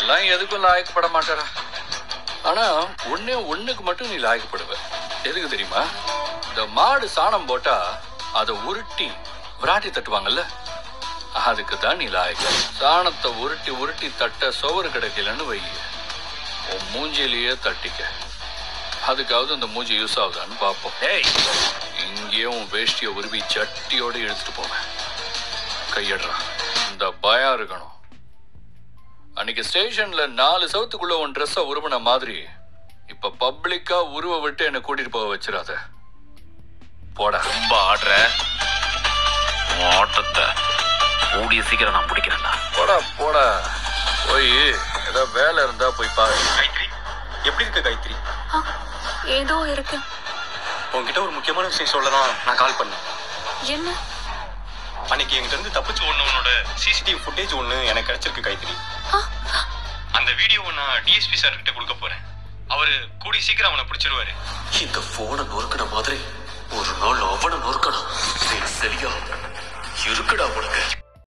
அதெல்லாம் எதுக்கும் லாயக்கப்பட மாட்டாரா. ஆனா ஒண்ணுக்கு மட்டும் நீ லாயக்கப்படுவ. எதுக்கு தெரியுமா? இந்த மாடு சாணம் போட்டா அதை உருட்டி விராட்டி தட்டுவாங்கல்ல, அதுக்கு தான் நீ லாயக்க. சாணத்தை உருட்டி உருட்டி தட்ட சோறு கிடைக்கலன்னு வை, உன் மூஞ்சிலேயே தட்டிக்க. அதுக்காவது இந்த மூஞ்சி யூஸ் ஆகுதான்னு பார்ப்போம். இங்கேயே உன் வேஷ்டியை உருவி சட்டியோடு எடுத்துட்டு போவேன். கையடுறா, இந்த பயம் இருக்கணும். அன்னைக்கு ஸ்டேஷன்ல 4 சவுத்துக்குள்ள உன் ட்ரெஸ்ஸை உருவின மாதிரி இப்ப பப்ளிக்கா உருவ விட்டு என்ன கூட்டிட்டு போக வச்சிடாத. போட. ரொம்ப ஆடுற ஆட்டத்தை கூடிய சீக்கிரம் நான் பிடிக்கிறேன்டா. போடா போடா, போய் ஏதோ வேலை இருந்தா போய் பாரு. காயத்ரி, எப்படி இருக்க காயத்ரி? ஏதோ இருக்கு. உன்கிட்ட ஒரு முக்கியமான விஷயம் சொல்லதான் நான் கால் பண்ணேன். என்ன? அன்னைக்கு என்கிட்ட இருந்து தப்பிச்சு ஓடுனவனோட சிசிடிவி ஃபுட்டேஜ் ஒன்று எனக்கு கிடைச்சிருக்கு காயத்ரி. அந்த வீடியோவை நான் டிஎஸ்பி சார் கிட்ட கொடுக்க போறேன். அவரு கூடி சீக்கிரம் அவனை பிடிச்சிருவாரு. இந்த போனை நொறுக்கின மாதிரி ஒரு நாள் அவனை நொறுக்கணும்.